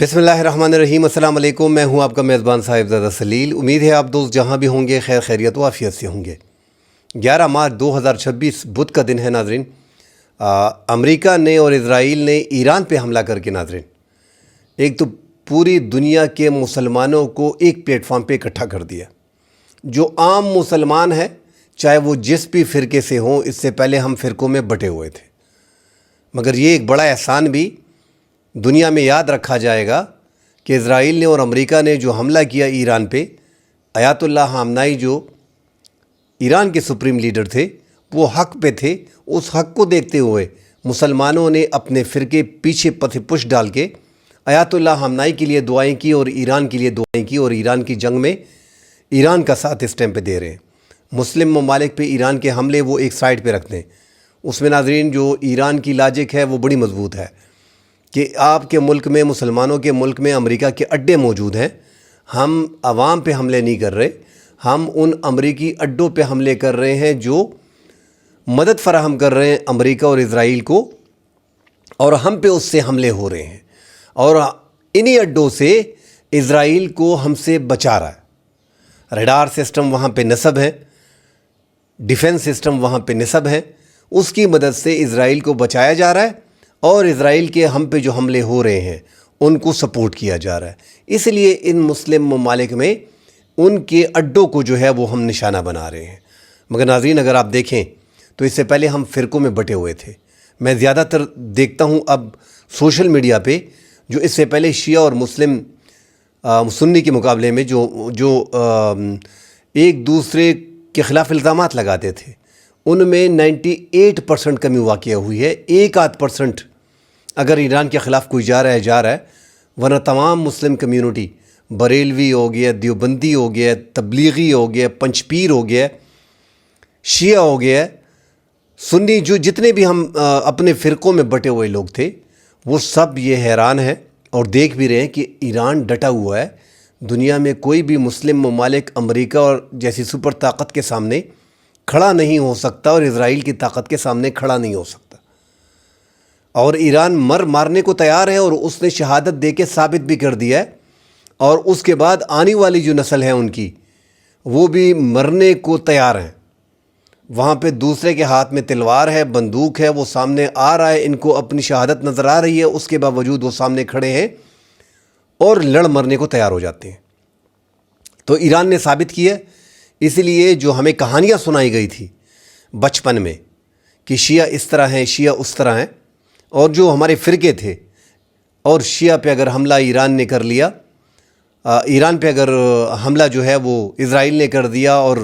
بسم اللہ الرحمن الرحیم۔ السلام علیکم، میں ہوں آپ کا میزبان صاحبزادہ سلیل۔ امید ہے آپ دوست جہاں بھی ہوں گے خیر خیریت و عافیت سے ہوں گے۔ 11 مارچ 2026 بدھ کا دن ہے ناظرین۔ امریکہ نے اور اسرائیل نے ایران پہ حملہ کر کے ناظرین ایک تو پوری دنیا کے مسلمانوں کو ایک پلیٹ فارم پہ اکٹھا کر دیا۔ جو عام مسلمان ہیں چاہے وہ جس بھی فرقے سے ہوں، اس سے پہلے ہم فرقوں میں بٹے ہوئے تھے، مگر یہ ایک بڑا احسان بھی دنیا میں یاد رکھا جائے گا کہ اسرائیل نے اور امریکہ نے جو حملہ کیا ایران پہ، آیت اللہ خامنائی جو ایران کے سپریم لیڈر تھے وہ حق پہ تھے۔ اس حق کو دیکھتے ہوئے مسلمانوں نے اپنے فرقے پیچھے پش ڈال کے آیت اللہ خامنائی کے لیے دعائیں کی اور ایران کے لیے دعائیں کی، اور ایران کی جنگ میں ایران کا ساتھ اس ٹائم پہ دے رہے ہیں۔ مسلم ممالک پہ ایران کے حملے وہ ایک سائڈ پہ رکھتے ہیں۔ اس میں ناظرین جو ایران کی لاجک ہے وہ بڑی مضبوط ہے کہ آپ کے ملک میں، مسلمانوں کے ملک میں امریکہ کے اڈے موجود ہیں، ہم عوام پہ حملے نہیں کر رہے، ہم ان امریکی اڈوں پہ حملے کر رہے ہیں جو مدد فراہم کر رہے ہیں امریکہ اور اسرائیل کو، اور ہم پہ اس سے حملے ہو رہے ہیں، اور انہی اڈوں سے اسرائیل کو ہم سے بچا رہا ہے۔ ریڈار سسٹم وہاں پہ نصب ہے، ڈیفنس سسٹم وہاں پہ نصب ہے، اس کی مدد سے اسرائیل کو بچایا جا رہا ہے، اور اسرائیل کے ہم پہ جو حملے ہو رہے ہیں ان کو سپورٹ کیا جا رہا ہے۔ اس لیے ان مسلم ممالک میں ان کے اڈوں کو جو ہے وہ ہم نشانہ بنا رہے ہیں۔ مگر ناظرین اگر آپ دیکھیں تو اس سے پہلے ہم فرقوں میں بٹے ہوئے تھے۔ میں زیادہ تر دیکھتا ہوں اب سوشل میڈیا پہ جو اس سے پہلے شیعہ اور مسلم سنی کے مقابلے میں جو ایک دوسرے کے خلاف الزامات لگاتے تھے، ان میں 98% کمی واقع ہوئی ہے۔ 1% اگر ایران کے خلاف کوئی جا رہا ہے، ورنہ تمام مسلم کمیونٹی، بریلوی ہو گیا، دیوبندی ہو گیا، تبلیغی ہو گیا، پنچ پیر ہو گیا، شیعہ ہو گیا، سنی، جو جتنے بھی ہم اپنے فرقوں میں بٹے ہوئے لوگ تھے، وہ سب یہ حیران ہیں اور دیکھ بھی رہے ہیں کہ ایران ڈٹا ہوا ہے۔ دنیا میں کوئی بھی مسلم ممالک امریکہ اور جیسی سپر طاقت کے سامنے کھڑا نہیں ہو سکتا، اور اسرائیل کی طاقت کے سامنے کھڑا نہیں ہو سکتا، اور ایران مارنے کو تیار ہے، اور اس نے شہادت دے کے ثابت بھی کر دیا ہے، اور اس کے بعد آنے والی جو نسل ہے ان کی، وہ بھی مرنے کو تیار ہیں۔ وہاں پہ دوسرے کے ہاتھ میں تلوار ہے، بندوق ہے، وہ سامنے آ رہا ہے، ان کو اپنی شہادت نظر آ رہی ہے، اس کے باوجود وہ سامنے کھڑے ہیں اور لڑ مرنے کو تیار ہو جاتے ہیں۔ تو ایران نے ثابت کیا، اس لیے جو ہمیں کہانیاں سنائی گئی تھی بچپن میں کہ شیعہ اس طرح ہیں، شیعہ اس طرح ہیں، اور جو ہمارے فرقے تھے، اور شیعہ پہ اگر حملہ ایران نے کر لیا، ایران پہ اگر حملہ جو ہے وہ اسرائیل نے کر دیا اور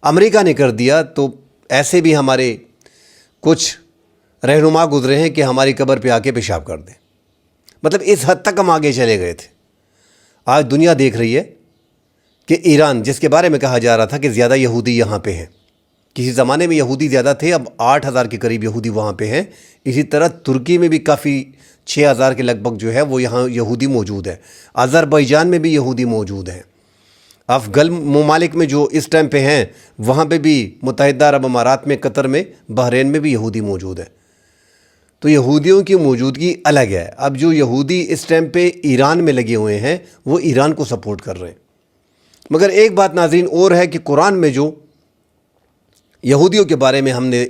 امریکہ نے کر دیا، تو ایسے بھی ہمارے کچھ رہنما گزرے ہیں کہ ہماری قبر پہ آ کے پیشاب کر دیں۔ مطلب اس حد تک ہم آگے چلے گئے تھے۔ آج دنیا دیکھ رہی ہے کہ ایران، جس کے بارے میں کہا جا رہا تھا کہ زیادہ یہودی یہاں پہ ہیں، کسی زمانے میں یہودی زیادہ تھے، اب 8,000 کے قریب یہودی وہاں پہ ہیں۔ اسی طرح ترکی میں بھی کافی 6,000 کے لگ بھگ جو ہے وہ یہاں یہودی موجود ہے۔ آذربائیجان میں بھی یہودی موجود ہیں۔ افغان ممالک میں جو اس ٹائم پہ ہیں وہاں پہ بھی، متحدہ عرب امارات میں، قطر میں، بحرین میں بھی یہودی موجود ہیں۔ تو یہودیوں کی موجودگی الگ ہے۔ اب جو یہودی اس ٹائم پہ ایران میں لگے ہوئے ہیں وہ ایران کو سپورٹ کر رہے ہیں۔ مگر ایک بات ناظرین اور ہے کہ قرآن میں جو یہودیوں کے بارے میں ہم نے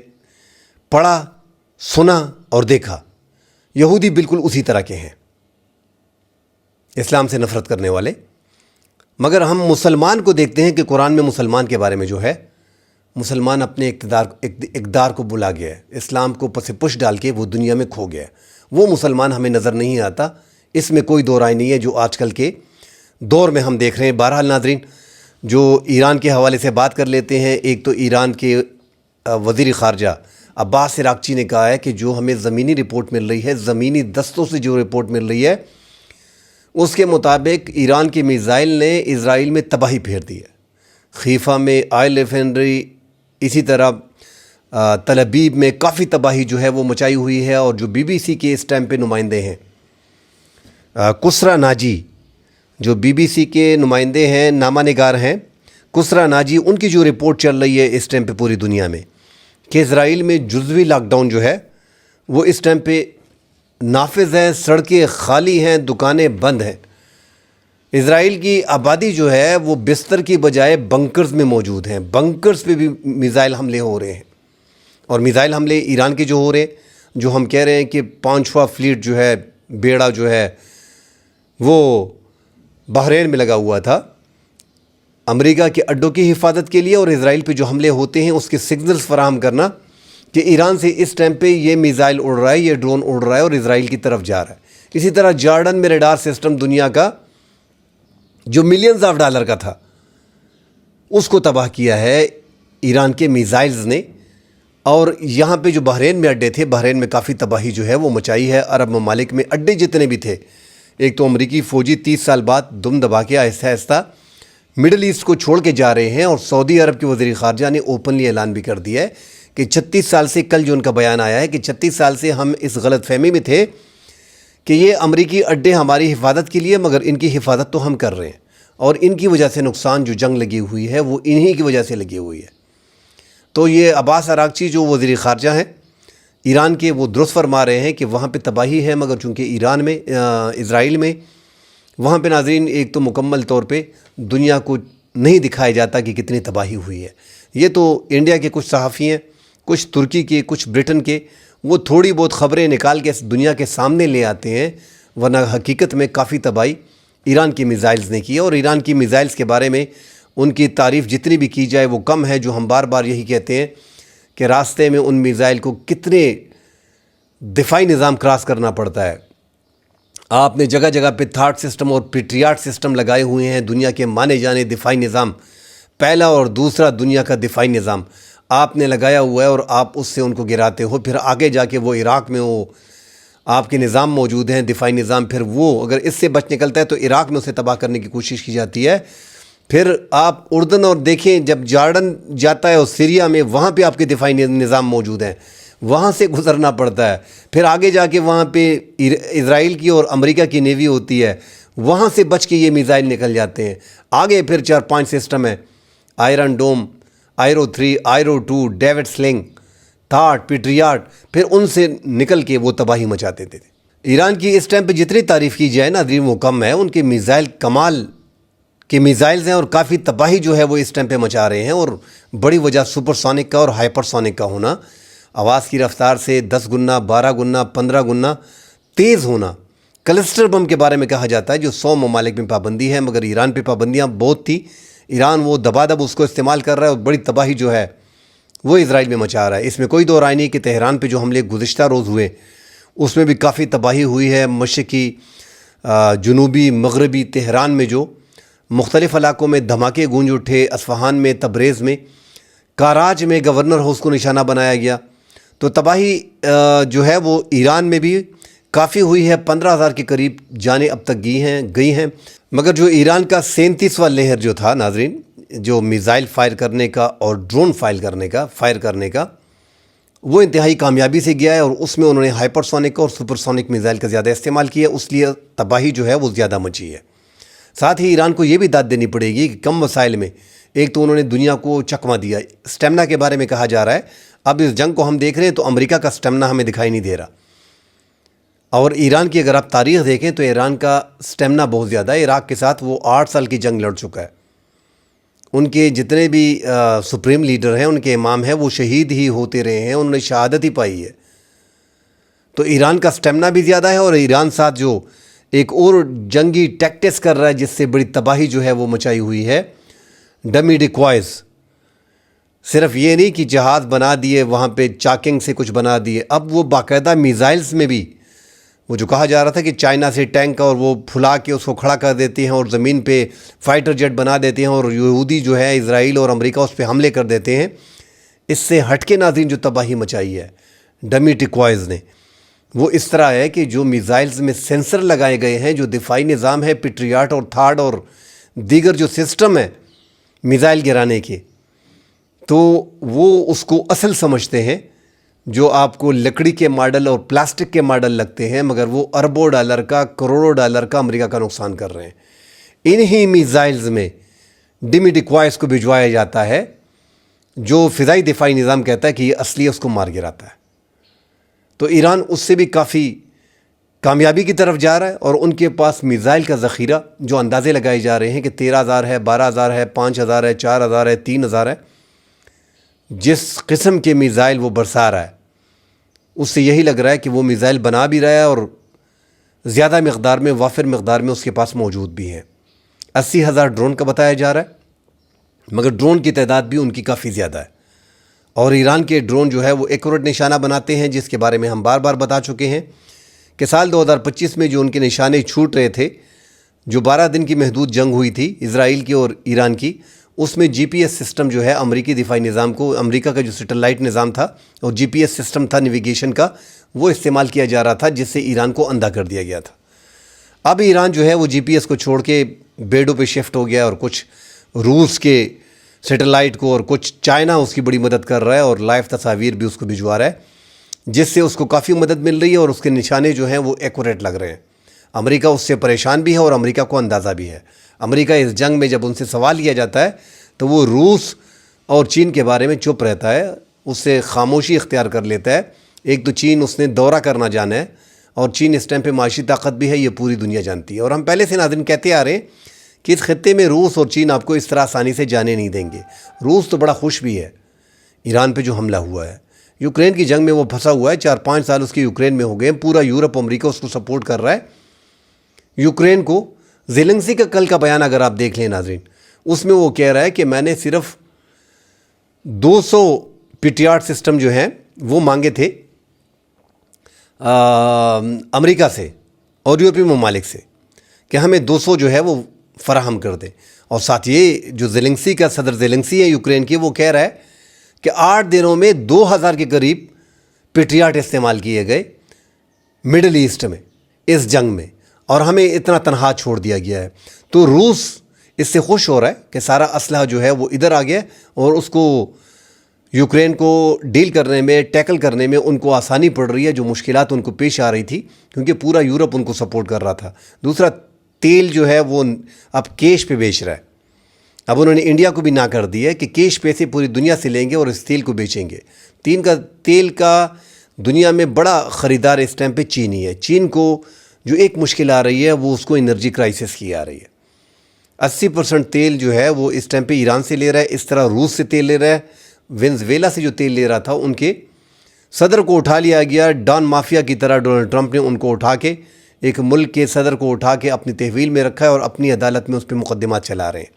پڑھا، سنا اور دیکھا، یہودی بالکل اسی طرح کے ہیں، اسلام سے نفرت کرنے والے۔ مگر ہم مسلمان کو دیکھتے ہیں کہ قرآن میں مسلمان کے بارے میں جو ہے، مسلمان اپنے اقتدار کو بلا گیا ہے، اسلام کو پس پش ڈال کے وہ دنیا میں کھو گیا ہے۔ وہ مسلمان ہمیں نظر نہیں آتا، اس میں کوئی دو رائے نہیں ہے جو آج کل کے دور میں ہم دیکھ رہے ہیں۔ بہرحال ناظرین، جو ایران کے حوالے سے بات کر لیتے ہیں، ایک تو ایران کے وزیر خارجہ عباس عراقچی نے کہا ہے کہ جو ہمیں زمینی رپورٹ مل رہی ہے، زمینی دستوں سے جو رپورٹ مل رہی ہے، اس کے مطابق ایران کے میزائل نے اسرائیل میں تباہی پھیر دی ہے۔ خیفہ میں، آئل ریفائنری، اسی طرح تل ابیب میں کافی تباہی جو ہے وہ مچائی ہوئی ہے۔ اور جو بی بی سی کے اس ٹائم پہ نمائندے ہیں، کسرا ناجی، جو بی بی سی کے نمائندے ہیں، نامہ نگار ہیں، کسرا ناجی، ان کی جو رپورٹ چل رہی ہے اس ٹائم پہ پوری دنیا میں کہ اسرائیل میں جزوی لاک ڈاؤن جو ہے وہ اس ٹائم پہ نافذ ہیں، سڑکیں خالی ہیں، دکانیں بند ہیں۔ اسرائیل کی آبادی جو ہے وہ بستر کی بجائے بنکرز میں موجود ہیں، بنکرز پہ بھی میزائل حملے ہو رہے ہیں، اور میزائل حملے ایران کے جو ہو رہے ہیں، جو ہم کہہ رہے ہیں کہ 5واں فلیٹ جو ہے، بیڑا جو ہے وہ بحرین میں لگا ہوا تھا امریکہ کے اڈوں کی حفاظت کے لیے، اور اسرائیل پہ جو حملے ہوتے ہیں اس کے سگنلز فراہم کرنا کہ ایران سے اس ٹائم پہ یہ میزائل اڑ رہا ہے، یہ ڈرون اڑ رہا ہے اور اسرائیل کی طرف جا رہا ہے۔ اسی طرح جارڈن میں ریڈار سسٹم دنیا کا جو ملینز آف ڈالر کا تھا اس کو تباہ کیا ہے ایران کے میزائلز نے، اور یہاں پہ جو بحرین میں اڈے تھے، بحرین میں کافی تباہی جو ہے وہ مچائی ہے۔ عرب ممالک میں اڈے جتنے بھی تھے، ایک تو امریکی فوجی 30 سال بعد دم دبا کے آہستہ آہستہ مڈل ایسٹ کو چھوڑ کے جا رہے ہیں، اور سعودی عرب کے وزیر خارجہ نے اوپنلی اعلان بھی کر دیا ہے کہ 36 سال سے، کل جو ان کا بیان آیا ہے کہ 36 سال سے ہم اس غلط فہمی میں تھے کہ یہ امریکی اڈے ہماری حفاظت کے لیے، مگر ان کی حفاظت تو ہم کر رہے ہیں، اور ان کی وجہ سے نقصان جو جنگ لگی ہوئی ہے وہ انہی کی وجہ سے لگی ہوئی ہے۔ تو یہ عباس اراغچی جو وزیر خارجہ ہیں ایران کے، وہ درست فرما رہے ہیں کہ وہاں پہ تباہی ہے، مگر چونکہ ایران میں، اسرائیل میں، وہاں پہ ناظرین ایک تو مکمل طور پہ دنیا کو نہیں دکھایا جاتا کہ کتنی تباہی ہوئی ہے۔ یہ تو انڈیا کے کچھ صحافی ہیں، کچھ ترکی کے، کچھ برٹن کے، وہ تھوڑی بہت خبریں نکال کے دنیا کے سامنے لے آتے ہیں، ورنہ حقیقت میں کافی تباہی ایران کی میزائلز نے کی ہے، اور ایران کی میزائلز کے بارے میں ان کی تعریف جتنی بھی کی جائے وہ کم ہے۔ جو ہم بار بار یہی کہتے ہیں کہ راستے میں ان میزائل کو کتنے دفاعی نظام کراس کرنا پڑتا ہے۔ آپ نے جگہ جگہ پہ تھاٹ سسٹم اور پیٹریاٹ سسٹم لگائے ہوئے ہیں، دنیا کے مانے جانے دفاعی نظام، پہلا اور دوسرا دنیا کا دفاعی نظام آپ نے لگایا ہوا ہے، اور آپ اس سے ان کو گراتے ہو۔ پھر آگے جا کے وہ عراق میں وہ آپ کے نظام موجود ہیں، دفاعی نظام، پھر وہ اگر اس سے بچ نکلتا ہے تو عراق میں اسے تباہ کرنے کی کوشش کی جاتی ہے۔ پھر آپ اردن اور دیکھیں، جب جارڈن جاتا ہے اور سیریا میں، وہاں پہ آپ کے دفاعی نظام موجود ہیں، وہاں سے گزرنا پڑتا ہے۔ پھر آگے جا کے وہاں پہ اسرائیل کی اور امریکہ کی نیوی ہوتی ہے، وہاں سے بچ کے یہ میزائل نکل جاتے ہیں۔ آگے پھر 4-5 سسٹم ہیں، Iron Dome, آئرو 3، آئرو 2، David sling, thought, patriot, پھر ان سے نکل کے وہ تباہی مچاتے تھے۔ ایران کی اس ٹائم پہ جتنی تعریف کی جائے ناظرین وہ کم ہے۔ ان کے میزائل کمال کے میزائلز ہیں، اور کافی تباہی جو ہے وہ اس ٹائم پہ مچا رہے ہیں، اور بڑی وجہ سپر سونک کا اور ہائپر سونک کا ہونا، آواز کی رفتار سے 10 گنا، 12 گنا، 15 گنا تیز ہونا۔ کلسٹر بم کے بارے میں کہا جاتا ہے جو 100 ممالک میں پابندی ہے، مگر ایران پہ پابندیاں بہت تھی، ایران وہ دبا دب اس کو استعمال کر رہا ہے، اور بڑی تباہی جو ہے وہ اسرائیل میں مچا رہا ہے۔ اس میں کوئی دو رائے نہیں کہ تہران پہ جو حملے گزشتہ روز ہوئے اس میں بھی کافی تباہی ہوئی ہے۔ مشرقی، جنوبی، مغربی تہران میں جو مختلف علاقوں میں دھماکے گونج اٹھے، اصفہان میں، تبریز میں، کاراج میں گورنر ہاؤس کو نشانہ بنایا گیا، تو تباہی جو ہے وہ ایران میں بھی کافی ہوئی ہے۔ 15,000 کے قریب جانیں اب تک گئی ہیں، مگر جو ایران کا 37واں لہر جو تھا ناظرین، جو میزائل فائر کرنے کا اور ڈرون فائر کرنے کا وہ انتہائی کامیابی سے گیا ہے، اور اس میں انہوں نے ہائپر سونک اور سپر سونک میزائل کا زیادہ استعمال کیا، اس لیے تباہی جو ہے وہ زیادہ مچی ہے۔ ساتھ ہی ایران کو یہ بھی داد دینی پڑے گی کہ کم وسائل میں ایک تو انہوں نے دنیا کو چکما دیا۔ اسٹیمنا کے بارے میں کہا جا رہا ہے، اب اس جنگ کو ہم دیکھ رہے ہیں تو امریکہ کا اسٹیمنا ہمیں دکھائی نہیں دے رہا، اور ایران کی اگر آپ تاریخ دیکھیں تو ایران کا اسٹیمنا بہت زیادہ ہے۔ عراق کے ساتھ وہ 8 سال کی جنگ لڑ چکا ہے، ان کے جتنے بھی سپریم لیڈر ہیں، ان کے امام ہیں، وہ شہید ہی ہوتے رہے ہیں، انہوں نے شہادت ہی پائی ہے۔ تو ایران کا اسٹیمنا بھی زیادہ ہے، اور ایران ساتھ جو ایک اور جنگی ٹیکٹس کر رہا ہے جس سے بڑی تباہی جو ہے وہ مچائی ہوئی ہے، ڈمی ڈیکوائز۔ صرف یہ نہیں کہ جہاز بنا دیے وہاں پہ چاکنگ سے کچھ بنا دیے، اب وہ باقاعدہ میزائلز میں بھی، وہ جو کہا جا رہا تھا کہ چائنا سے ٹینک اور وہ پھلا کے اس کو کھڑا کر دیتے ہیں اور زمین پہ فائٹر جیٹ بنا دیتے ہیں، اور یہودی جو ہے اسرائیل اور امریکہ اس پہ حملے کر دیتے ہیں، اس سے ہٹ کے ناظرین جو تباہی مچائی ہے ڈمی ڈیکوائز نے، وہ اس طرح ہے کہ جو میزائلز میں سینسر لگائے گئے ہیں، جو دفاعی نظام ہے، پیٹریاٹ اور تھاڈ اور دیگر جو سسٹم ہے میزائل گرانے کے، تو وہ اس کو اصل سمجھتے ہیں، جو آپ کو لکڑی کے ماڈل اور پلاسٹک کے ماڈل لگتے ہیں، مگر وہ اربوں ڈالر کا، کروڑوں ڈالر کا امریکہ کا نقصان کر رہے ہیں۔ انہی میزائلز میں ڈمی ڈیکوائز کو بھجوایا جاتا ہے، جو فضائی دفاعی نظام کہتا ہے کہ یہ اصلی اس کو مار گراتا ہے۔ تو ایران اس سے بھی کافی کامیابی کی طرف جا رہا ہے، اور ان کے پاس میزائل کا ذخیرہ جو اندازے لگائے جا رہے ہیں کہ 13,000 ہے، 12,000 ہے، 5,000 ہے، 4,000 ہے، 3,000 ہے، جس قسم کے میزائل وہ برسا رہا ہے اس سے یہی لگ رہا ہے کہ وہ میزائل بنا بھی رہا ہے اور زیادہ مقدار میں، وافر مقدار میں اس کے پاس موجود بھی ہیں۔ 80,000 ڈرون کا بتایا جا رہا ہے، مگر ڈرون کی تعداد بھی ان کی کافی زیادہ ہے، اور ایران کے ڈرون جو ہے وہ ایکوریٹ نشانہ بناتے ہیں، جس کے بارے میں ہم بار بار بتا چکے ہیں کہ سال 2025 میں جو ان کے نشانے چھوٹ رہے تھے، جو 12 دن کی محدود جنگ ہوئی تھی اسرائیل کی اور ایران کی، اس میں جی پی ایس سسٹم جو ہے امریکی دفاعی نظام کو، امریکہ کا جو سیٹلائٹ نظام تھا اور جی پی ایس سسٹم تھا نیویگیشن کا، وہ استعمال کیا جا رہا تھا، جس سے ایران کو اندھا کر دیا گیا تھا۔ اب ایران جو ہے وہ جی پی ایس کو چھوڑ کے بیڈوں پہ شفٹ ہو گیا، اور کچھ روس کے سیٹلائٹ کو اور کچھ چائنا اس کی بڑی مدد کر رہا ہے، اور لائیو تصاویر بھی اس کو بھجوا رہا ہے، جس سے اس کو کافی مدد مل رہی ہے، اور اس کے نشانے جو ہیں وہ ایکوریٹ لگ رہے ہیں۔ امریکہ اس سے پریشان بھی ہے اور امریکہ کو اندازہ بھی ہے۔ امریکہ اس جنگ میں جب ان سے سوال کیا جاتا ہے تو وہ روس اور چین کے بارے میں چپ رہتا ہے، اس سے خاموشی اختیار کر لیتا ہے۔ ایک تو چین اس نے دورہ کرنا جانا ہے، اور چین اس ٹائم پہ معاشی طاقت بھی ہے، یہ پوری دنیا جانتی ہے، اور ہم پہلے سے ناظرین کہتے آ رہے ہیں کہ اس خطے میں روس اور چین آپ کو اس طرح آسانی سے جانے نہیں دیں گے۔ روس تو بڑا خوش بھی ہے ایران پہ جو حملہ ہوا ہے، یوکرین کی جنگ میں وہ پھنسا ہوا ہے، 4-5 سال اس کے یوکرین میں ہو گئے، پورا یورپ امریکہ اس کو سپورٹ کر رہا ہے یوکرین کو۔ زیلنسکی کا کل کا بیان اگر آپ دیکھ لیں ناظرین، اس میں وہ کہہ رہا ہے کہ میں نے صرف 200 پیٹریاٹ سسٹم جو ہیں وہ مانگے تھے امریکہ سے اور یورپی ممالک سے، کہ ہمیں 200 جو ہے وہ فراہم کر دیں، اور ساتھ یہ جو زیلنسکی کا صدر زیلنسکی ہے یوکرین کی، وہ کہہ رہا ہے کہ 8 دنوں میں 2,000 کے قریب پیٹریاٹ استعمال کیے گئے مڈل ایسٹ میں اس جنگ میں، اور ہمیں اتنا تنہا چھوڑ دیا گیا ہے۔ تو روس اس سے خوش ہو رہا ہے کہ سارا اسلحہ جو ہے وہ ادھر آ گیا، اور اس کو یوکرین کو ڈیل کرنے میں، ٹیکل کرنے میں ان کو آسانی پڑ رہی ہے، جو مشکلات ان کو پیش آ رہی تھی، کیونکہ پورا یورپ ان کو سپورٹ کر رہا تھا۔ دوسرا، تیل جو ہے وہ اب کیش پہ بیچ رہا ہے، اب انہوں نے انڈیا کو بھی نہ کر دی ہے کہ کیش پیسے پوری دنیا سے لیں گے اور اس تیل کو بیچیں گے۔ تیل کا دنیا میں بڑا خریدار اس ٹائم پہ چین ہی ہے۔ چین کو جو ایک مشکل آ رہی ہے وہ اس کو انرجی کرائسس کی آ رہی ہے۔ 80% تیل جو ہے وہ اس ٹائم پہ ایران سے لے رہا ہے، اس طرح روس سے تیل لے رہا ہے، وینزویلا سے جو تیل لے رہا تھا ان کے صدر کو اٹھا لیا گیا، ڈان مافیا کی طرح ڈونلڈ ٹرمپ نے ان کو اٹھا کے، ایک ملک کے صدر کو اٹھا کے اپنی تحویل میں رکھا ہے، اور اپنی عدالت میں اس پہ مقدمات چلا رہے ہیں۔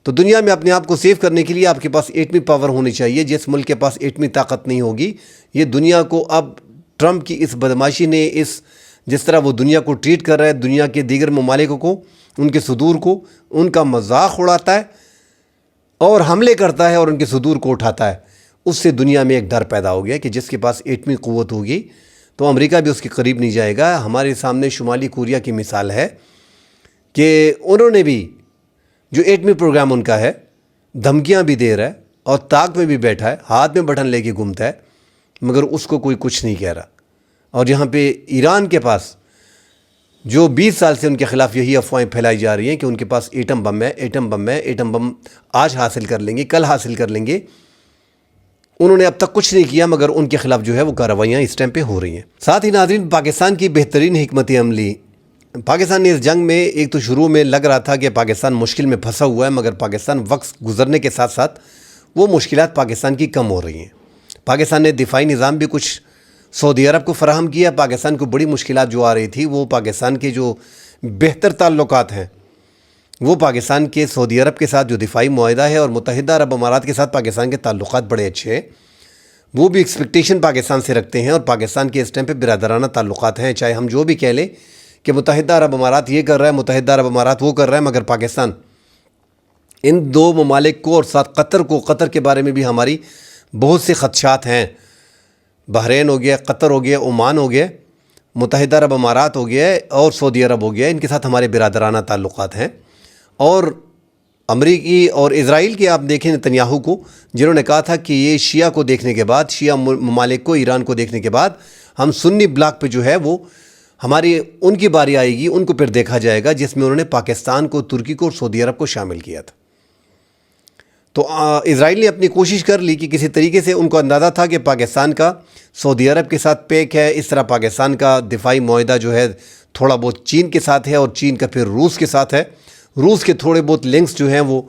تو دنیا میں اپنے آپ کو سیو کرنے کے لیے آپ کے پاس ایٹمی پاور ہونی چاہیے۔ جس ملک کے پاس ایٹمی طاقت نہیں ہوگی، یہ دنیا کو اب ٹرمپ کی اس بدماشی نے، جس طرح وہ دنیا کو ٹریٹ کر رہا ہے، دنیا کے دیگر ممالک کو، ان کے صدور کو، ان کا مذاق اڑاتا ہے اور حملے کرتا ہے اور ان کے صدور کو اٹھاتا ہے، اس سے دنیا میں ایک ڈر پیدا ہو گیا کہ جس کے پاس ایٹمی قوت ہوگی تو امریکہ بھی اس کے قریب نہیں جائے گا۔ ہمارے سامنے شمالی کوریا کی مثال ہے کہ انہوں نے بھی جو ایٹمی پروگرام ان کا ہے، دھمکیاں بھی دے رہا ہے اور طاق میں بھی بیٹھا ہے، ہاتھ میں بٹن لے کے گھومتا ہے، مگر اس کو کوئی کچھ نہیں کہہ رہا۔ اور یہاں پہ ایران کے پاس جو 20 سال سے ان کے خلاف یہی افواہیں پھیلائی جا رہی ہیں کہ ان کے پاس ایٹم بم ہے، ایٹم بم ہے، ایٹم بم آج حاصل کر لیں گے، کل حاصل کر لیں گے، انہوں نے اب تک کچھ نہیں کیا، مگر ان کے خلاف جو ہے وہ کارروائیاں اس ٹائم پہ ہو رہی ہیں۔ ساتھ ہی ناظرین، پاکستان کی بہترین حکمت عملی، پاکستان نے اس جنگ میں، ایک تو شروع میں لگ رہا تھا کہ پاکستان مشکل میں پھنسا ہوا ہے، مگر پاکستان وقت گزرنے کے ساتھ ساتھ وہ مشکلات پاکستان کی کم ہو رہی ہیں۔ پاکستان نے دفاعی نظام بھی کچھ سعودی عرب کو فراہم کیا۔ پاکستان کو بڑی مشکلات جو آ رہی تھی، وہ پاکستان کے جو بہتر تعلقات ہیں، وہ پاکستان کے سعودی عرب کے ساتھ جو دفاعی معاہدہ ہے، اور متحدہ عرب امارات کے ساتھ پاکستان کے تعلقات بڑے اچھے ہیں، وہ بھی ایکسپیکٹیشن پاکستان سے رکھتے ہیں، اور پاکستان کے اس ٹائم پہ برادرانہ تعلقات ہیں۔ چاہے ہم جو بھی کہہ لیں کہ متحدہ عرب امارات یہ کر رہا ہے، متحدہ عرب امارات وہ کر رہا ہے، مگر پاکستان ان دو ممالک کو اور ساتھ قطر کے بارے میں بھی ہماری بہت سے خدشات ہیں۔ بحرین ہو گیا، قطر ہو گیا، عمان ہو گیا، متحدہ عرب امارات ہو گیا اور سعودی عرب ہو گیا، ان کے ساتھ ہمارے برادرانہ تعلقات ہیں۔ اور امریکی اور اسرائیل کے آپ دیکھیں نتنیاہو کو، جنہوں نے کہا تھا کہ یہ شیعہ کو دیکھنے کے بعد، شیعہ ممالک کو، ایران کو دیکھنے کے بعد، ہم سنی بلاک پہ جو ہے وہ ہماری ان کی باری آئے گی، ان کو پھر دیکھا جائے گا، جس میں انہوں نے پاکستان کو، ترکی کو اور سعودی عرب کو شامل کیا تھا۔ تو اسرائیل نے اپنی کوشش کر لی کہ کسی طریقے سے ان کو اندازہ تھا کہ پاکستان کا سعودی عرب کے ساتھ پیک ہے، اس طرح پاکستان کا دفاعی معاہدہ جو ہے تھوڑا بہت چین کے ساتھ ہے اور چین کا پھر روس کے ساتھ ہے، روس کے تھوڑے بہت لنکس جو ہیں وہ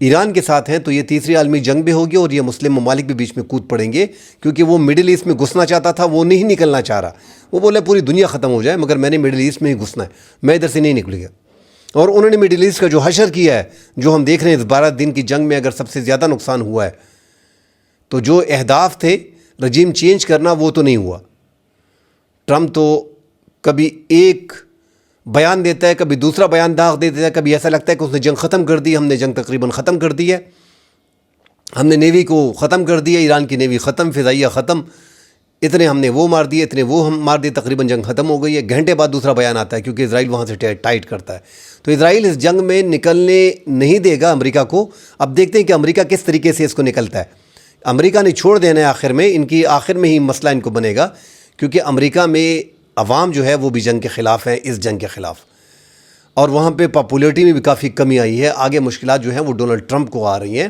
ایران کے ساتھ ہیں، تو یہ تیسری عالمی جنگ بھی ہوگی اور یہ مسلم ممالک بھی بیچ میں کود پڑیں گے، کیونکہ وہ مڈل ایسٹ میں گھسنا چاہتا تھا، وہ نہیں نکلنا چاہ رہا، وہ بولے پوری دنیا ختم ہو جائے مگر میں نے مڈل ایسٹ میں ہی گھسنا ہے، میں ادھر سے نہیں نکلوں گا۔ اور انہوں نے مڈل ایسٹ کا جو حشر کیا ہے، جو ہم دیکھ رہے ہیں اس 12 دن کی جنگ میں اگر سب سے زیادہ نقصان ہوا ہے تو جو اہداف تھے رجیم چینج کرنا وہ تو نہیں ہوا۔ ٹرمپ تو کبھی ایک بیان دیتا ہے، کبھی دوسرا بیان داغ دے دیتا ہے، کبھی ایسا لگتا ہے کہ اس نے جنگ ختم کر دی، ہم نے جنگ تقریباً ختم کر دی ہے، ہم نے نیوی کو ختم کر دیا، ایران کی نیوی ختم، فضائیہ ختم، اتنے ہم نے وہ مار دیے، اتنے وہ ہم مار دیے، تقریباً جنگ ختم ہو گئی ہے۔ گھنٹے بعد دوسرا بیان آتا ہے کیونکہ اسرائیل وہاں سے ٹائٹ کرتا ہے، تو اسرائیل اس جنگ میں نکلنے نہیں دے گا امریکہ کو۔ اب دیکھتے ہیں کہ امریکہ کس طریقے سے اس کو نکلتا ہے۔ امریکہ نے چھوڑ دینا ہے آخر میں، ان کی آخر میں ہی مسئلہ ان کو بنے گا، کیونکہ امریکہ میں عوام جو ہے وہ بھی جنگ کے خلاف ہیں، اس جنگ کے خلاف، اور وہاں پہ پاپولیٹی میں بھی کافی کمی آئی ہے۔ آگے مشکلات جو ہیں وہ ڈونلڈ ٹرمپ کو آ رہی ہیں،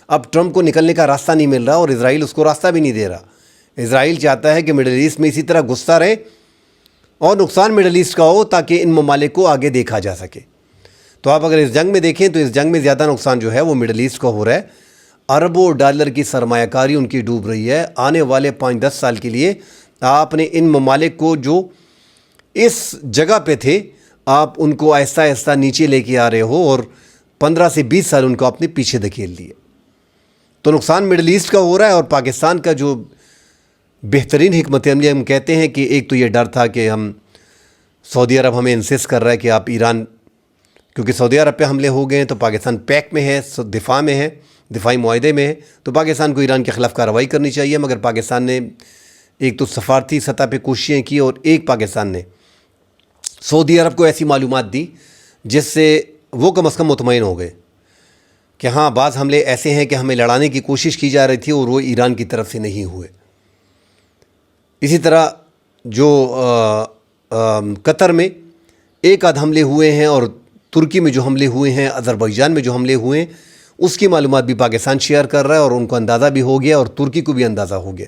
اب ٹرمپ کو نکلنے کا راستہ نہیں مل رہا اور اسرائیل اس کو راستہ بھی نہیں دے رہا۔ اسرائیل چاہتا ہے کہ مڈل ایسٹ میں اسی طرح گھستا رہے اور نقصان مڈل ایسٹ کا ہو تاکہ ان ممالک کو آگے دیکھا جا سکے۔ تو آپ اگر اس جنگ میں دیکھیں تو اس جنگ میں زیادہ نقصان جو ہے وہ مڈل ایسٹ کا ہو رہا ہے، اربوں ڈالر کی سرمایہ کاری ان کی ڈوب رہی ہے۔ آنے والے 5-10 سال کے لیے آپ نے ان ممالک کو جو اس جگہ پہ تھے آپ ان کو آہستہ آہستہ نیچے لے کے آ رہے ہو اور 15 سے 20 سال ان کو اپنے پیچھے دھکیل دیے۔ تو نقصان مڈل ایسٹ کا ہو رہا ہے، اور پاکستان کا جو بہترین حکمت عملی ہم کہتے ہیں کہ ایک تو یہ ڈر تھا کہ ہم سعودی عرب ہمیں انسسٹ کر رہا ہے کہ آپ ایران، کیونکہ سعودی عرب پہ حملے ہو گئے ہیں تو پاکستان پیک میں ہے، دفاع میں ہے، دفاعی معاہدے میں ہے، تو پاکستان کو ایران کے خلاف کارروائی کرنی چاہیے، مگر پاکستان نے ایک تو سفارتی سطح پہ کوششیں کی اور ایک پاکستان نے سعودی عرب کو ایسی معلومات دی جس سے وہ کم از کم مطمئن ہو گئے کہ ہاں بعض حملے ایسے ہیں کہ ہمیں لڑانے کی کوشش کی جا رہی تھی اور وہ ایران کی طرف سے نہیں ہوئے۔ اسی طرح جو قطر میں ایک آدھ حملے ہوئے ہیں اور ترکی میں جو حملے ہوئے ہیں، آذربائیجان میں جو حملے ہوئے ہیں، اس کی معلومات بھی پاکستان شیئر کر رہا ہے اور ان کو اندازہ بھی ہو گیا اور ترکی کو بھی اندازہ ہو گیا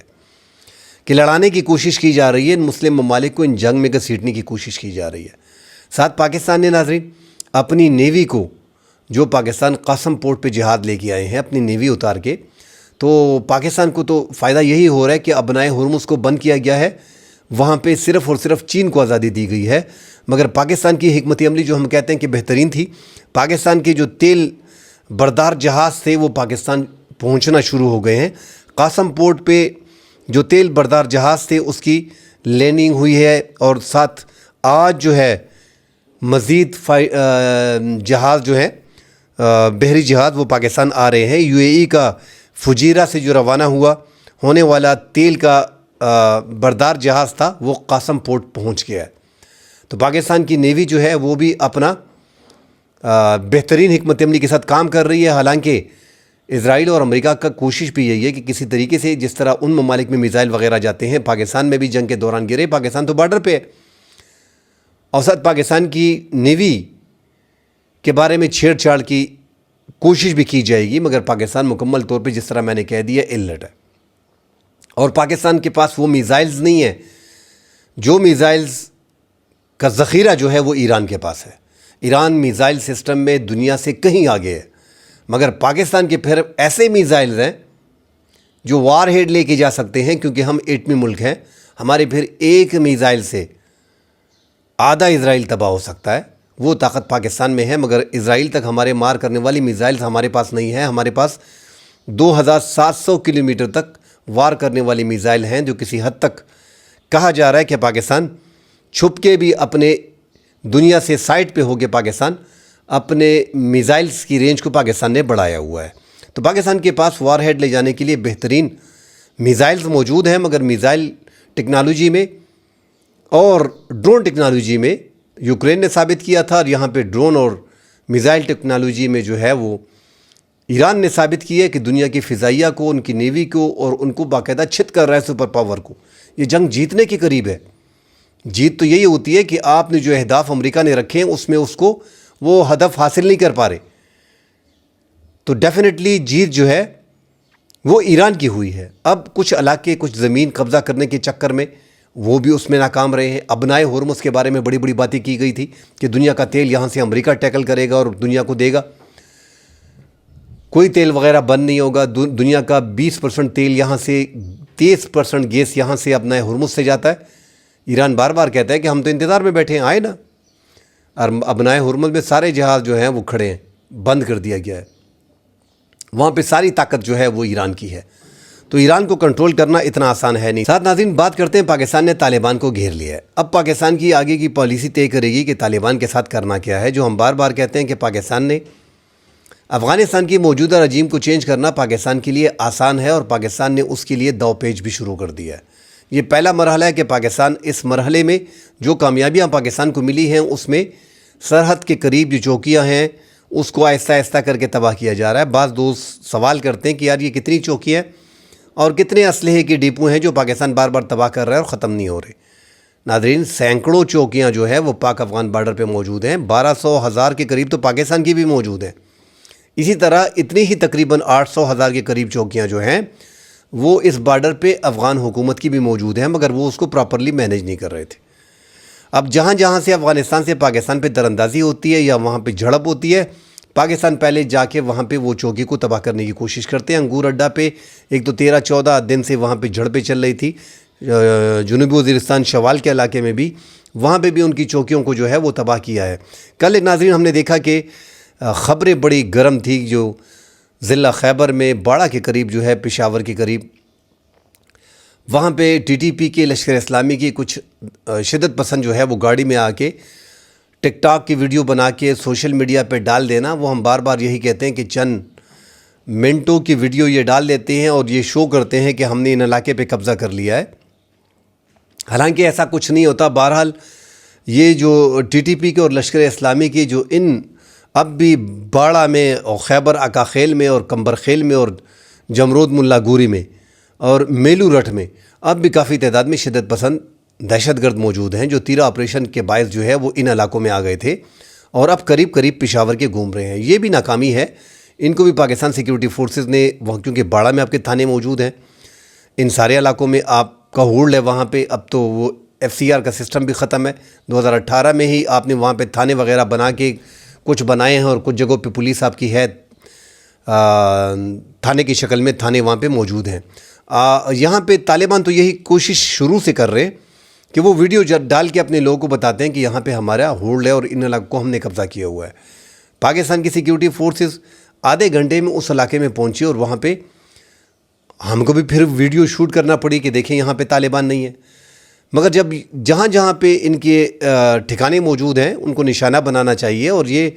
کہ لڑانے کی کوشش کی جا رہی ہے، ان مسلم ممالک کو ان جنگ میں گھسیٹنے کی کوشش کی جا رہی ہے۔ ساتھ پاکستان نے ناظرین اپنی نیوی کو، جو پاکستان قاسم پورٹ پہ جہاد لے کے آئے ہیں اپنی نیوی اتار کے، تو پاکستان کو تو فائدہ یہی ہو رہا ہے کہ ابنائے ہرمز کو بند کیا گیا ہے، وہاں پہ صرف اور صرف چین کو آزادی دی گئی ہے، مگر پاکستان کی حکمت عملی جو ہم کہتے ہیں کہ بہترین تھی، پاکستان کے جو تیل بردار جہاز تھے وہ پاکستان پہنچنا شروع ہو گئے ہیں۔ قاسم پورٹ پہ جو تیل بردار جہاز تھے اس کی لینڈنگ ہوئی ہے، اور ساتھ آج جو ہے مزید جہاز جو ہے بحری جہاز وہ پاکستان آ رہے ہیں۔ یو اے ای کا فجیرہ سے جو روانہ ہونے والا تیل کا بردار جہاز تھا وہ قاسم پورٹ پہنچ گیا ہے۔ تو پاکستان کی نیوی جو ہے وہ بھی اپنا بہترین حکمت عملی کے ساتھ کام کر رہی ہے، حالانکہ اسرائیل اور امریکہ کا کوشش بھی یہی ہے کہ کسی طریقے سے جس طرح ان ممالک میں میزائل وغیرہ جاتے ہیں، پاکستان میں بھی جنگ کے دوران گرے، پاکستان تو بارڈر پہ ہے، اور ساتھ پاکستان کی نیوی کے بارے میں چھیڑ چھاڑ کی کوشش بھی کی جائے گی، مگر پاکستان مکمل طور پہ جس طرح میں نے کہہ دیا الرٹ ہے، اور پاکستان کے پاس وہ میزائلز نہیں ہیں، جو میزائلز کا ذخیرہ جو ہے وہ ایران کے پاس ہے۔ ایران میزائل سسٹم میں دنیا سے کہیں آگے ہے، مگر پاکستان کے پھر ایسے میزائلز ہیں جو وار ہیڈ لے کے جا سکتے ہیں، کیونکہ ہم ایٹمی ملک ہیں، ہمارے پھر ایک میزائل سے آدھا اسرائیل تباہ ہو سکتا ہے، وہ طاقت پاکستان میں ہے، مگر اسرائیل تک ہمارے مار کرنے والی میزائلز ہمارے پاس نہیں ہیں۔ ہمارے پاس 2700 کلومیٹر تک وار کرنے والی میزائل ہیں، جو کسی حد تک کہا جا رہا ہے کہ پاکستان چھپ کے بھی اپنے دنیا سے سائٹ پہ ہو کے پاکستان اپنے میزائلز کی رینج کو پاکستان نے بڑھایا ہوا ہے۔ تو پاکستان کے پاس وار ہیڈ لے جانے کے لیے بہترین میزائلز موجود ہیں، مگر میزائل ٹیکنالوجی میں اور ڈرون ٹیکنالوجی میں یوکرین نے ثابت کیا تھا، اور یہاں پہ ڈرون اور میزائل ٹیکنالوجی میں جو ہے وہ ایران نے ثابت کیا ہے کہ دنیا کی فضائیہ کو، ان کی نیوی کو، اور ان کو باقاعدہ چھت کر رہا ہے سپر پاور کو۔ یہ جنگ جیتنے کے قریب ہے۔ جیت تو یہی ہوتی ہے کہ آپ نے جو اہداف امریکہ نے رکھے ہیں اس میں اس کو وہ ہدف حاصل نہیں کر پا رہے، تو ڈیفینیٹلی جیت جو ہے وہ ایران کی ہوئی ہے. اب کچھ علاقے کچھ زمین قبضہ کرنے کے چکر میں وہ بھی اس میں ناکام رہے ہیں. ابنائے ہرمز کے بارے میں بڑی بڑی باتیں کی گئی تھی کہ دنیا کا تیل یہاں سے امریکہ ٹیکل کرے گا اور دنیا کو دے گا. کوئی تیل وغیرہ بند نہیں ہوگا. دنیا کا 20% تیل یہاں سے 30% گیس یہاں سے ابنائے ہرمز سے جاتا ہے. ایران بار بار کہتا ہے کہ ہم تو انتظار میں بیٹھے ہیں، آئے نا. اور ابنائے ہرمز میں سارے جہاز جو ہیں وہ کھڑے ہیں، بند کر دیا گیا ہے. وہاں پہ ساری طاقت جو ہے وہ ایران کی ہے. تو ایران کو کنٹرول کرنا اتنا آسان ہے نہیں. ساتھ ناظرین بات کرتے ہیں، پاکستان نے طالبان کو گھیر لیا ہے. اب پاکستان کی آگے کی پالیسی طے کرے گی کہ طالبان کے ساتھ کرنا کیا ہے. جو ہم بار بار کہتے ہیں کہ پاکستان نے افغانستان کی موجودہ رجیم کو چینج کرنا پاکستان کے لیے آسان ہے، اور پاکستان نے اس کے لیے دو پیج بھی شروع کر دیا ہے. یہ پہلا مرحلہ ہے کہ پاکستان اس مرحلے میں جو کامیابیاں پاکستان کو ملی ہیں اس میں سرحد کے قریب جو چوکیاں ہیں اس کو آہستہ آہستہ کر کے تباہ کیا جا رہا ہے. بعض دوست سوال کرتے ہیں کہ یار یہ کتنی چوکیاں ہیں اور کتنے اسلحے کے ڈیپو ہیں جو پاکستان بار بار تباہ کر رہا ہے اور ختم نہیں ہو رہے. ناظرین سینکڑوں چوکیاں جو ہے وہ پاک افغان بارڈر پہ موجود ہیں. 1200,000 کے قریب تو پاکستان کی بھی موجود ہیں. اسی طرح اتنی ہی تقریباً 800,000 کے قریب چوکیاں جو ہیں وہ اس بارڈر پہ افغان حکومت کی بھی موجود ہیں، مگر وہ اس کو پراپرلی مینیج نہیں کر رہے تھے. اب جہاں جہاں سے افغانستان سے پاکستان پہ تراندازی ہوتی ہے یا وہاں پہ جھڑپ ہوتی ہے، پاکستان پہلے جا کے وہاں پہ وہ چوکی کو تباہ کرنے کی کوشش کرتے ہیں. انگور اڈہ پہ ایک تو 13-14 دن سے وہاں پہ جھڑپیں چل رہی تھی. جنوبی وزیرستان شوال کے علاقے میں بھی وہاں پہ بھی ان کی چوکیوں کو جو ہے وہ تباہ کیا ہے. کل ناظرین ہم نے دیکھا کہ خبریں بڑی گرم تھی جو ضلع خیبر میں باڑہ کے قریب جو ہے پشاور کے قریب وہاں پہ ٹی ٹی پی کے لشکر اسلامی کی کچھ شدت پسند جو ہے وہ گاڑی میں آ کے ٹک ٹاک کی ویڈیو بنا کے سوشل میڈیا پہ ڈال دینا. وہ ہم بار بار یہی کہتے ہیں کہ چند منٹوں کی ویڈیو یہ ڈال دیتے ہیں اور یہ شو کرتے ہیں کہ ہم نے ان علاقے پہ قبضہ کر لیا ہے. حالانکہ ایسا کچھ نہیں ہوتا. بہرحال یہ جو ٹی ٹی پی کے اور لشکر اسلامی کی جو ان اب بھی باڑہ میں اور خیبر اکاخیل میں اور کمبرخیل میں اور جمرود ملا گوری میں اور میلو رٹھ میں اب بھی کافی تعداد میں شدت پسند دہشت گرد موجود ہیں جو تیرہ آپریشن کے باعث جو ہے وہ ان علاقوں میں آ گئے تھے اور اب قریب قریب پشاور کے گھوم رہے ہیں. یہ بھی ناکامی ہے. ان کو بھی پاکستان سیکیورٹی فورسز نے وہاں کیونکہ باڑہ میں آپ کے تھانے موجود ہیں، ان سارے علاقوں میں آپ کا ہولڈ ہے وہاں پہ. اب تو وہ FCR کا سسٹم بھی ختم ہے. 2018 میں ہی آپ نے وہاں پہ تھانے وغیرہ بنا کے کچھ بنائے ہیں اور کچھ جگہوں پہ پولیس آپ کی ہے تھانے کی شکل میں تھانے وہاں پہ موجود ہیں. یہاں پہ طالبان تو یہی کوشش شروع سے کر رہے ہیں کہ وہ ویڈیو ڈال کے اپنے لوگوں کو بتاتے ہیں کہ یہاں پہ ہمارا ہولڈ ہے اور ان علاقوں کو ہم نے قبضہ کیا ہوا ہے. پاکستان کی سیکیورٹی فورسز آدھے گھنٹے میں اس علاقے میں پہنچی اور وہاں پہ ہم کو بھی پھر ویڈیو شوٹ کرنا پڑی کہ دیکھیں یہاں پہ طالبان نہیں ہے. مگر جب جہاں جہاں پہ ان کے ٹھکانے موجود ہیں ان کو نشانہ بنانا چاہیے. اور یہ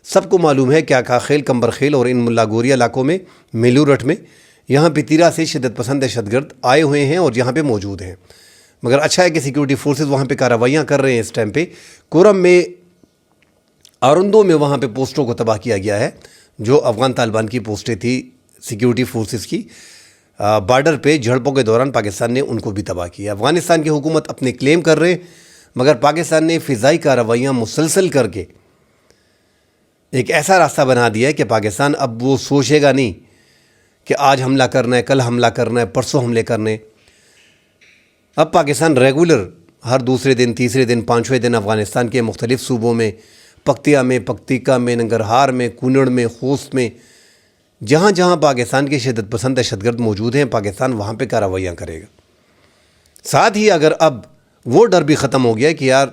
سب کو معلوم ہے کہ اکاخیل کمبرخیل اور ان ملا گوری علاقوں میں میلو رٹھ میں یہاں پہ 13 سے شدت پسند دہشت گرد آئے ہوئے ہیں اور یہاں پہ موجود ہیں. مگر اچھا ہے کہ سیکیورٹی فورسز وہاں پہ کارروائیاں کر رہے ہیں. اس ٹائم پہ کورم میں آرندو میں وہاں پہ پوسٹوں کو تباہ کیا گیا ہے جو افغان طالبان کی پوسٹیں تھی سیکیورٹی فورسز کی. بارڈر پہ جھڑپوں کے دوران پاکستان نے ان کو بھی تباہ کیا. افغانستان کی حکومت اپنے کلیم کر رہے ہیں مگر پاکستان نے فضائی کارروائیاں مسلسل کر کے ایک ایسا راستہ بنا دیا ہے کہ پاکستان اب وہ سوچے گا نہیں کہ آج حملہ کرنا ہے، کل حملہ کرنا ہے، پرسوں حملے کرنے. اب پاکستان ریگولر ہر دوسرے دن، تیسرے دن، پانچویں دن افغانستان کے مختلف صوبوں میں پکتیکا میں، ننگرہار میں، کونڑ میں، خوست میں جہاں جہاں پاکستان کے شدت پسند دہشت گرد موجود ہیں پاکستان وہاں پہ کارروائیاں کرے گا. ساتھ ہی اگر اب وہ ڈر بھی ختم ہو گیا کہ یار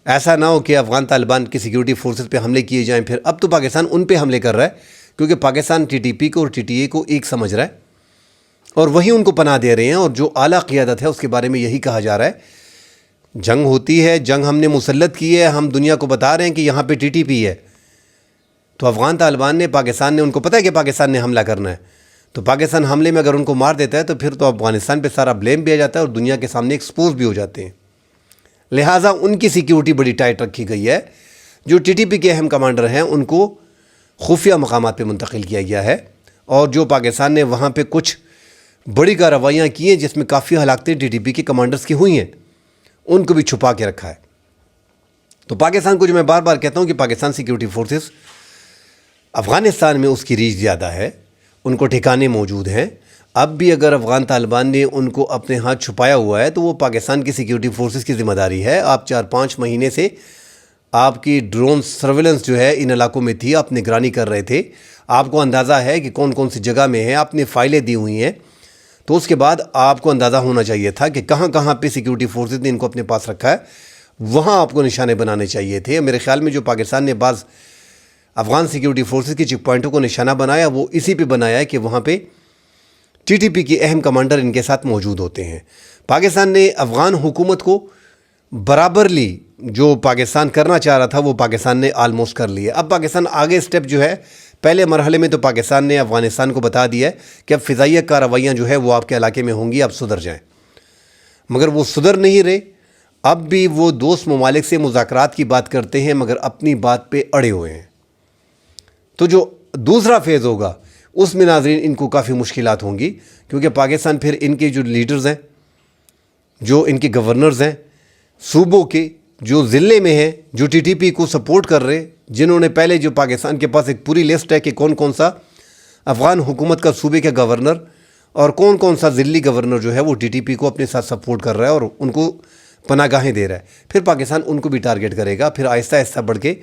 ایسا نہ ہو کہ افغان طالبان کی سیکیورٹی فورسز پہ حملے کیے جائیں، پھر اب تو پاکستان ان پہ حملے کر رہا ہے کیونکہ پاکستان TTP کو اور TTA کو ایک سمجھ رہا ہے اور وہی ان کو پناہ دے رہے ہیں. اور جو اعلیٰ قیادت ہے اس کے بارے میں یہی کہا جا رہا ہے جنگ ہوتی ہے، جنگ ہم نے مسلط کی ہے، ہم دنیا کو بتا رہے ہیں کہ یہاں پہ TTP ہے. تو افغان طالبان نے پاکستان نے ان کو پتہ ہے کہ پاکستان نے حملہ کرنا ہے، تو پاکستان حملے میں اگر ان کو مار دیتا ہے تو پھر تو افغانستان پہ سارا بلیم بھی آ جاتا ہے اور دنیا کے سامنے ایکسپوز بھی ہو جاتے ہیں. لہٰذا ان کی سیکیورٹی بڑی ٹائٹ رکھی گئی ہے. جو TTP کے اہم کمانڈر ہیں ان کو خفیہ مقامات پہ منتقل کیا گیا ہے اور جو پاکستان نے وہاں پہ کچھ بڑی کارروائیاں کی ہیں جس میں کافی ہلاکتیں TTP کے کمانڈرز کی ہوئی ہیں ان کو بھی چھپا کے رکھا ہے. تو پاکستان کو جو میں بار بار کہتا ہوں کہ پاکستان سیکیورٹی فورسز افغانستان میں اس کی ریچ زیادہ ہے، ان کو ٹھکانے موجود ہیں۔ اب بھی اگر افغان طالبان نے ان کو اپنے ہاتھ چھپایا ہوا ہے تو وہ پاکستان کی سیکیورٹی فورسز کی ذمہ داری ہے۔ آپ 4-5 مہینے سے آپ کی ڈرون سرویلنس جو ہے ان علاقوں میں تھی، آپ نگرانی کر رہے تھے، آپ کو اندازہ ہے کہ کون کون سی جگہ میں ہے، آپ نے فائلیں دی ہوئی ہیں، تو اس کے بعد آپ کو اندازہ ہونا چاہیے تھا کہ کہاں کہاں پہ سیکیورٹی فورسز نے ان کو اپنے پاس رکھا ہے، وہاں آپ کو نشانے بنانے چاہیے تھے۔ میرے خیال میں جو پاکستان نے بعض افغان سیکیورٹی فورسز کی چیک پوائنٹوں کو نشانہ بنایا، وہ اسی پہ بنایا ہے کہ وہاں پہ ٹی ٹی پی کی اہم کمانڈر ان کے ساتھ موجود ہوتے ہیں۔ پاکستان نے افغان حکومت کو برابرلی جو پاکستان کرنا چاہ رہا تھا وہ پاکستان نے آلموسٹ کر لیا۔ اب پاکستان آگے سٹیپ جو ہے، پہلے مرحلے میں تو پاکستان نے افغانستان کو بتا دیا ہے کہ اب فضائیہ کارروائیاں جو ہے وہ آپ کے علاقے میں ہوں گی، اب سدھر جائیں، مگر وہ سدھر نہیں رہے۔ اب بھی وہ دوست ممالک سے مذاکرات کی بات کرتے ہیں مگر اپنی بات پہ اڑے ہوئے ہیں۔ تو جو دوسرا فیز ہوگا اس میں ناظرین ان کو کافی مشکلات ہوں گی، کیونکہ پاکستان پھر ان کے جو لیڈرز ہیں، جو ان کے گورنرز ہیں صوبوں کے، جو ضلع میں ہیں، جو ٹی ٹی پی کو سپورٹ کر رہے، جنہوں نے پہلے جو پاکستان کے پاس ایک پوری لسٹ ہے کہ کون کون سا افغان حکومت کا صوبے کا گورنر اور کون کون سا ضلعی گورنر جو ہے وہ ٹی ٹی پی کو اپنے ساتھ سپورٹ کر رہا ہے اور ان کو پناہ گاہیں دے رہا ہے، پھر پاکستان ان کو بھی ٹارگٹ کرے گا۔ پھر آہستہ آہستہ بڑھ کے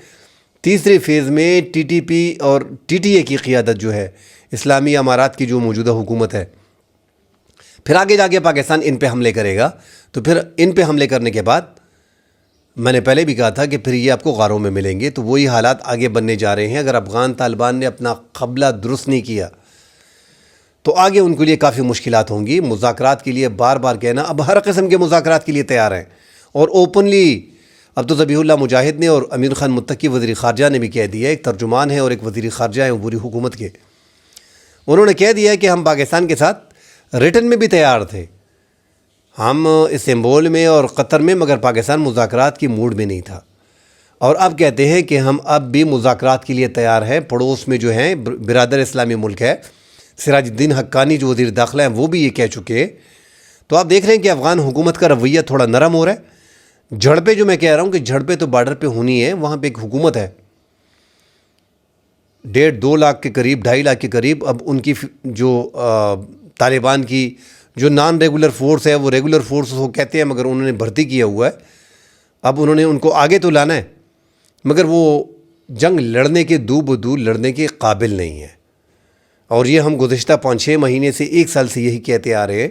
تیسرے فیز میں ٹی ٹی پی اور ٹی ٹی اے کی قیادت جو ہے، اسلامی امارات کی جو موجودہ حکومت ہے، پھر آگے جا کے پاکستان ان پہ حملے کرے گا۔ تو پھر ان پہ حملے کرنے کے بعد میں نے پہلے بھی کہا تھا کہ پھر یہ آپ کو غاروں میں ملیں گے، تو وہی حالات آگے بننے جا رہے ہیں۔ اگر افغان طالبان نے اپنا قبلہ درست نہیں کیا تو آگے ان کے لیے کافی مشکلات ہوں گی۔ مذاکرات کے لیے بار بار کہنا، اب ہر قسم کے مذاکرات کے لیے تیار ہیں، اور اوپنلی اب تو ذبیح اللہ مجاہد نے اور امیر خان متقی وزیر خارجہ نے بھی کہہ دیا، ایک ترجمان ہے اور ایک وزیر خارجہ ہیں عبوری حکومت کے، انہوں نے کہہ دیا کہ ہم پاکستان کے ساتھ ریٹن میں بھی تیار تھے، ہم استنبول میں اور قطر میں، مگر پاکستان مذاکرات کی موڈ میں نہیں تھا، اور اب کہتے ہیں کہ ہم اب بھی مذاکرات کے لیے تیار ہیں۔ پڑوس میں جو ہیں برادر اسلامی ملک ہے، سراج الدین حقانی جو وزیر داخلہ ہیں وہ بھی یہ کہہ چکے ہیں۔ تو آپ دیکھ رہے ہیں کہ افغان حکومت کا رویہ تھوڑا نرم ہو رہا ہے۔ جھڑپیں جو میں کہہ رہا ہوں کہ جھڑپیں تو بارڈر پہ ہونی ہے، وہاں پہ ایک حکومت ہے 1.5-2 لاکھ کے قریب، 2.5 لاکھ کے قریب، اب ان کی جو طالبان کی جو نان ریگولر فورس ہے وہ ریگولر فورس وہ کہتے ہیں مگر انہوں نے بھرتی کیا ہوا ہے، اب انہوں نے ان کو آگے تو لانا ہے مگر وہ جنگ لڑنے کے دو بدو لڑنے کے قابل نہیں ہے، اور یہ ہم گزشتہ 5-6 مہینے سے 1 سال سے یہی کہتے آ رہے ہیں،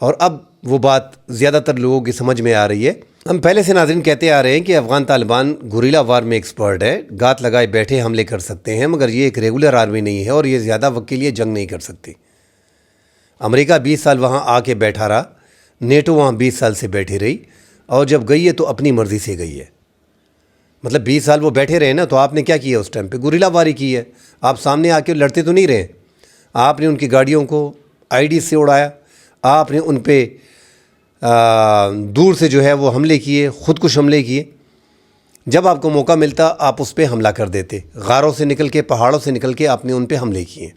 اور اب وہ بات زیادہ تر لوگوں کی سمجھ میں آ رہی ہے۔ ہم پہلے سے ناظرین کہتے آ رہے ہیں کہ افغان طالبان گوریلا وار میں ایکسپرٹ ہے، گات لگائے بیٹھے حملے کر سکتے ہیں، مگر یہ ایک ریگولر آرمی نہیں ہے اور یہ زیادہ وقت کے لیے جنگ نہیں کر سکتی۔ امریکہ 20 سال وہاں آ کے بیٹھا رہا، نیٹو وہاں 20 سال سے بیٹھی رہی، اور جب گئی ہے تو اپنی مرضی سے گئی ہے۔ مطلب 20 سال وہ بیٹھے رہے نا، تو آپ نے کیا کیا اس ٹائم پہ؟ گوریلا واری کی ہے۔ آپ سامنے آ کے لڑتے تو نہیں رہے، آپ نے ان کی گاڑیوں کو آئی ڈی سے اڑایا، آپ نے ان پہ دور سے جو ہے وہ حملے کیے، خودکش حملے کیے۔ جب آپ کو موقع ملتا آپ اس پہ حملہ کر دیتے، غاروں سے نکل کے، پہاڑوں سے نکل کے آپ نے ان پہ حملے کیے،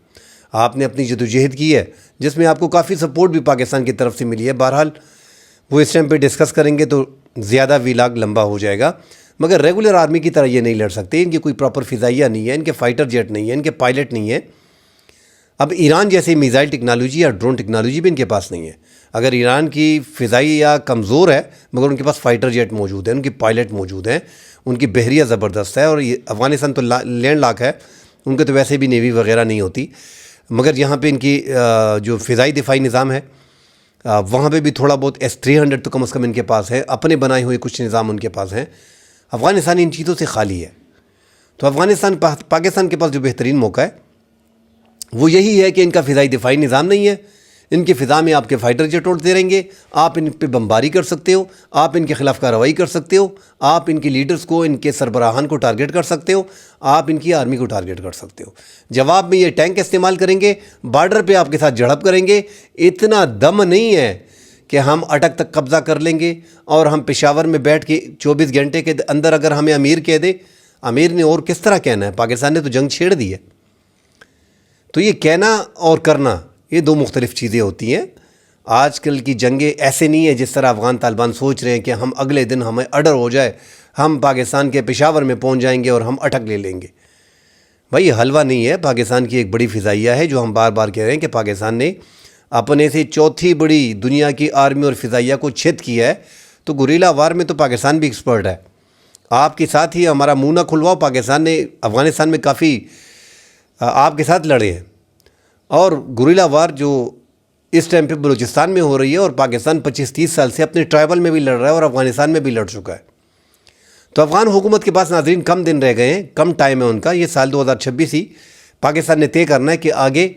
آپ نے اپنی جدوجہد کی ہے جس میں آپ کو کافی سپورٹ بھی پاکستان کی طرف سے ملی ہے۔ بہرحال وہ اس ٹائم پہ ڈسکس کریں گے تو زیادہ ویلاگ لمبا ہو جائے گا، مگر ریگولر آرمی کی طرح یہ نہیں لڑ سکتے، ان کی کوئی پراپر فضائیہ نہیں ہے، ان کے فائٹر جیٹ نہیں ہے، ان کے پائلٹ نہیں ہے۔ اب ایران جیسے میزائل ٹیکنالوجی یا ڈرون ٹیکنالوجی بھی ان کے پاس نہیں ہے۔ اگر ایران کی فضائیہ کمزور ہے مگر ان کے پاس فائٹر جیٹ موجود ہیں، ان کی پائلٹ موجود ہیں، ان کی بحریہ زبردست ہے، اور یہ افغانستان تو لینڈ لاک ہے، ان کے تو ویسے بھی نیوی وغیرہ نہیں ہوتی، مگر یہاں پہ ان کی جو فضائی دفاعی نظام ہے وہاں پہ بھی تھوڑا بہت S-300 تو کم از کم ان کے پاس ہے، اپنے بنائے ہوئے کچھ نظام ان کے پاس ہیں۔ افغانستان ان چیزوں سے خالی ہے، تو پاکستان کے پاس جو بہترین موقع ہے وہ یہی ہے کہ ان کا فضائی دفاعی نظام نہیں ہے، ان کی فضا میں آپ کے فائٹر جیٹ اڑتے رہیں گے، آپ ان پہ بمباری کر سکتے ہو، آپ ان کے خلاف کارروائی کر سکتے ہو، آپ ان کے لیڈرز کو، ان کے سربراہان کو ٹارگٹ کر سکتے ہو، آپ ان کی آرمی کو ٹارگٹ کر سکتے ہو۔ جواب میں یہ ٹینک استعمال کریں گے، بارڈر پہ آپ کے ساتھ جھڑپ کریں گے۔ اتنا دم نہیں ہے کہ ہم اٹک تک قبضہ کر لیں گے اور ہم پشاور میں بیٹھ کے 24 گھنٹے کے اندر اگر ہمیں امیر کہہ دے، امیر نے اور کس طرح کہنا ہے؟ پاکستان نے تو جنگ چھیڑ دی ہے۔ تو یہ کہنا اور کرنا یہ دو مختلف چیزیں ہوتی ہیں۔ آج کل کی جنگیں ایسے نہیں ہیں جس طرح افغان طالبان سوچ رہے ہیں کہ ہم اگلے دن ہمیں آرڈر ہو جائے، ہم پاکستان کے پشاور میں پہنچ جائیں گے اور ہم اٹک لے لیں گے۔ بھائی یہ حلوہ نہیں ہے، پاکستان کی ایک بڑی فضائیہ ہے جو ہم بار بار کہہ رہے ہیں کہ پاکستان نے اپنے سے چوتھی بڑی دنیا کی آرمی اور فضائیہ کو چھت کیا ہے، تو گوریلا وار میں تو پاکستان بھی ایکسپرٹ ہے۔ آپ کے ساتھ ہی ہمارا منہ نہ کھلواؤ، پاکستان نے افغانستان میں کافی آپ کے ساتھ لڑے ہیں، اور گوریلا وار جو اس ٹائم پہ بلوچستان میں ہو رہی ہے، اور پاکستان 25-30 سال سے اپنے ٹرائبل میں بھی لڑ رہا ہے اور افغانستان میں بھی لڑ چکا ہے۔ تو افغان حکومت کے پاس ناظرین کم دن رہ گئے ہیں، کم ٹائم ہے ان کا، یہ سال 2026 ہی پاکستان نے طے کرنا ہے کہ آگے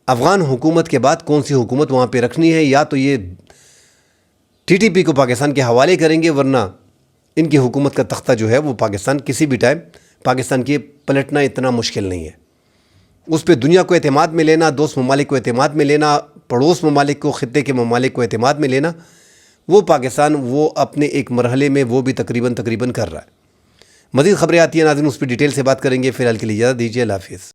افغان حکومت کے بعد کون سی حکومت وہاں پہ رکھنی ہے، یا تو یہ TTP کو پاکستان کے حوالے کریں گے، ورنہ ان کی حکومت کا تختہ جو ہے وہ پاکستان کسی بھی ٹائم پاکستان کے پلٹنا اتنا مشکل نہیں ہے۔ اس پہ دنیا کو اعتماد میں لینا، دوست ممالک کو اعتماد میں لینا، پڑوس ممالک کو، خطے کے ممالک کو اعتماد میں لینا، وہ پاکستان وہ اپنے ایک مرحلے میں وہ بھی تقریباً کر رہا ہے۔ مزید خبریں آتی ہیں ناظرین، اس پہ ڈیٹیل سے بات کریں گے۔ فی الحال کے لیے اجازت دیجیے، اللہ حافظ۔